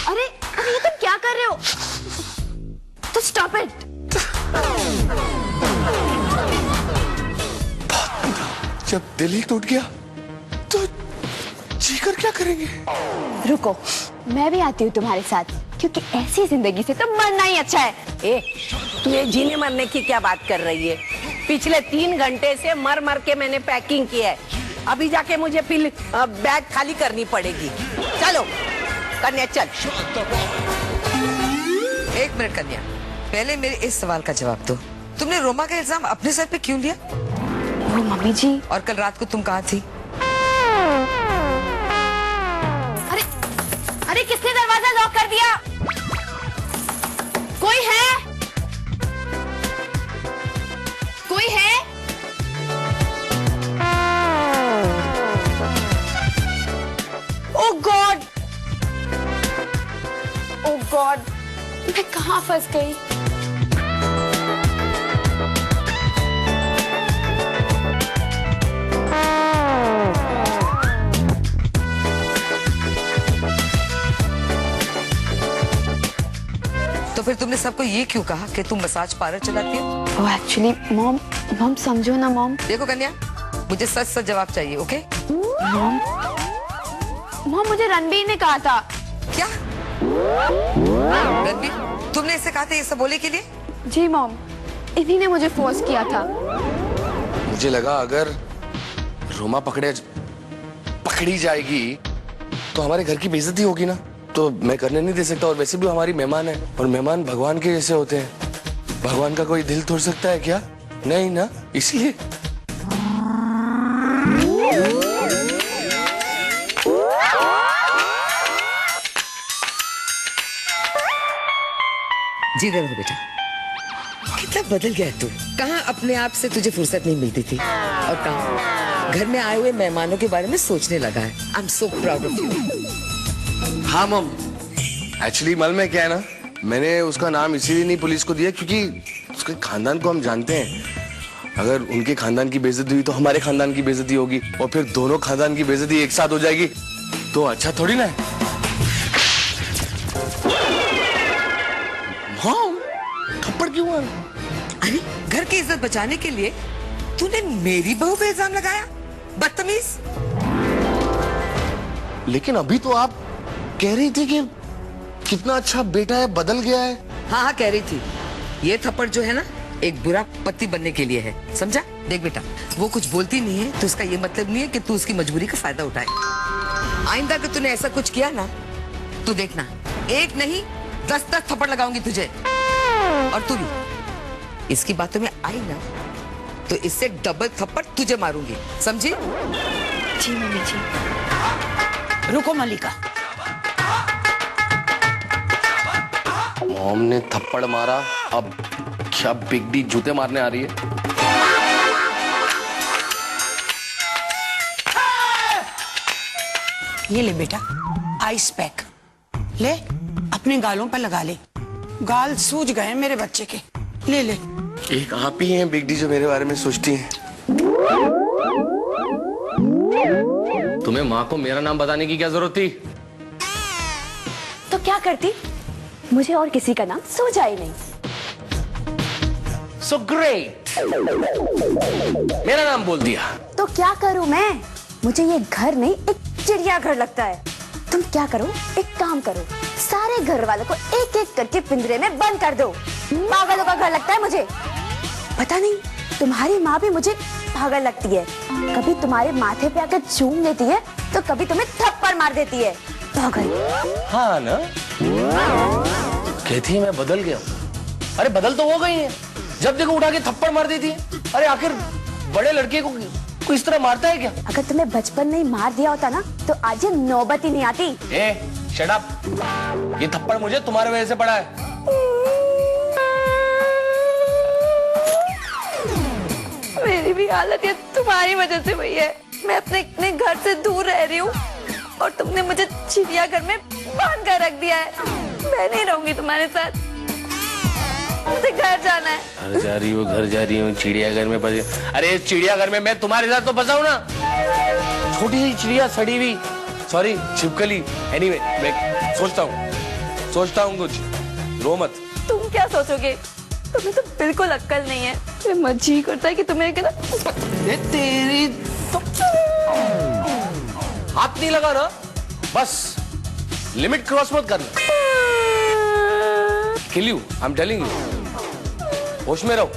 अरे अरे ये तुम क्या कर रहे हो? तो स्टॉप इट। जब दिल ही टूट गया तो जीकर क्या करेंगे? रुको, मैं भी आती हूँ तुम्हारे साथ, क्योंकि ऐसी जिंदगी से तो मरना ही अच्छा है। ए, तू ये जीने मरने की क्या बात कर रही है? पिछले 3 घंटे से मर मर के मैंने पैकिंग किया है। अभी जाके मुझे फिर बैग खाली करनी पड़ेगी। चलो कन्या चल। एक मिनट कन्या, पहले मेरे इस सवाल का जवाब दो। तुमने रोमा का इल्जाम अपने सर पे क्यों लिया? वो मम्मी जी। और कल रात को तुम कहाँ थी? अरे अरे किसने दरवाजा लॉक कर दिया? कोई है? कोई है? ओह गॉड, ओह गॉड, मैं कहाँ फंस गई? तो फिर तुमने सबको ये क्यों कहा कि तुम मसाज पार्लर चलाती हो? वो एक्चुअली मॉम समझो ना मॉम। देखो कन्या, मुझे सच सच जवाब चाहिए, ओके? मॉम मुझे रणबीर ने कहा था। क्या? रणबीर, तुमने इसे कहा था ये सब बोले के लिए? जी मॉम, इन्हीं ने मुझे फोर्स किया था। मुझे लगा अगर रोमा पकड़ी जाएगी तो हमारे घर की बेइज्जती होगी ना, तो मैं करने नहीं दे सकता। और वैसे भी हमारी मेहमान है, और मेहमान भगवान के जैसे होते हैं। भगवान का कोई दिल तोड़ सकता है क्या? नहीं ना, इसलिए। जी रहो बेटा, कितना बदल गया तू। कहाँ अपने आप से तुझे फुर्सत नहीं मिलती थी, और कहाँ घर में आए हुए मेहमानों के बारे में सोचने लगा है। I am so proud of you. हाँ मम, एक्चुअली मल में क्या है ना, मैंने उसका नाम इसीलिए नहीं पुलिस को दिया क्योंकि उसके खानदान को हम जानते हैं। अगर उनके खानदान की बेइज्जती हुई तो हमारे खानदान की बेइज्जती होगी, और फिर दोनों खानदान की बेइज्जती एक साथ हो जाएगी, तो अच्छा थोड़ी ना है। मम, थप्पड़ क्यों मारा? अरे घर की इज्जत बचाने के लिए तूने मेरी बहू पे इल्जाम लगाया? बदतमीज। लेकिन अभी तो आप कह रही थी कि कितना अच्छा बेटा है, बदल गया है। हाँ हाँ कह रही थी। ये थप्पड़ जो है ना, एक बुरा पति बनने के लिए है, समझा? देख बेटा, वो कुछ बोलती नहीं है तो उसका ये मतलब नहीं है कि तू उसकी मजबूरी का फायदा उठाए। आइंदा अगर तूने ऐसा कुछ किया ना, तो देखना, एक नहीं 10-10 थप्पड़ लगाऊंगी तुझे। और तू भी इसकी बातों में आई ना, तो इससे डबल थप्पड़ तुझे मारूंगी, समझी? जी मम्मी जी। रुको मलिका, मॉम ने थप्पड़ मारा, अब क्या बिग डी जूते मारने आ रही है? ये ले बेटा आइस पैक, ले अपने गालों पर लगा ले। गाल सूज गए मेरे बच्चे के, ले ले। एक आप ही हैं बिग डी जो मेरे बारे में सोचती हैं। तुम्हें माँ को मेरा नाम बताने की क्या जरूरत थी? तो क्या करती, मुझे और किसी का नाम सूझा ही नहीं। So great, मेरा नाम बोल दिया। तो क्या करूं मैं? मुझे ये घर नहीं, एक चिड़ियाघर लगता है। तुम क्या करो, एक काम करो, सारे घर वालों को एक एक करके पिंजरे में बंद कर दो। पागलों का घर लगता है मुझे। पता नहीं, तुम्हारी माँ भी मुझे पागल लगती है। कभी तुम्हारे माथे पे आकर चूम लेती है, तो कभी तुम्हें थप्पड़ मार देती है। पागल। हाँ ना, कहती है मैं बदल गया हूँ। अरे बदल तो हो गई है, जब देखो उठा के थप्पड़ मार देती है। अरे आखिर बड़े लड़के को इस तरह मारता है क्या? अगर तुम्हें बचपन में ही मार दिया होता ना, तो आज ये नौबत ही नहीं आती। ए, शट अप। ये थप्पड़ मुझे तुम्हारे वजह से पड़ा है। मेरी भी हालत ये तुम्हारी वजह से हुई है। मैं अपने घर से दूर रह रही हूँ, और तुमने मुझे चिड़ियाघर में बांध कर रख दिया है। मैं नहीं रहूंगी तुम्हारे साथ। मुझे घर जाना है। घर जा रही हूँ, घर जा रही हूँ, चिड़ियाघर में फंसी। अरे चिड़ियाघर में मैं तुम्हारे साथ तो फंसा हूँ ना। छोटी सी चिड़िया, सड़ी हुई, सॉरी छिपकली। एनीवे, मैं सोचता हूँ कुछ। रो मत। तुम क्या सोचोगे? तुम्हें तो बिल्कुल अक्ल नहीं है। मुझे मर्जी करता है कि तुम्हें कहना तेरी तो हाथ नहीं लगा ना, बस लिमिट क्रॉस मत करना। Kill you, I am telling you. होश में रहो,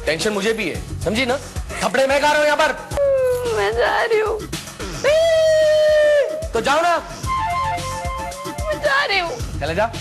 टेंशन मुझे भी है, समझी ना? थपड़े मैं खा रहा हूं यहाँ पर। मैं जा रही हूँ। तो जाओ ना। मैं जा रही हूँ। चले जा।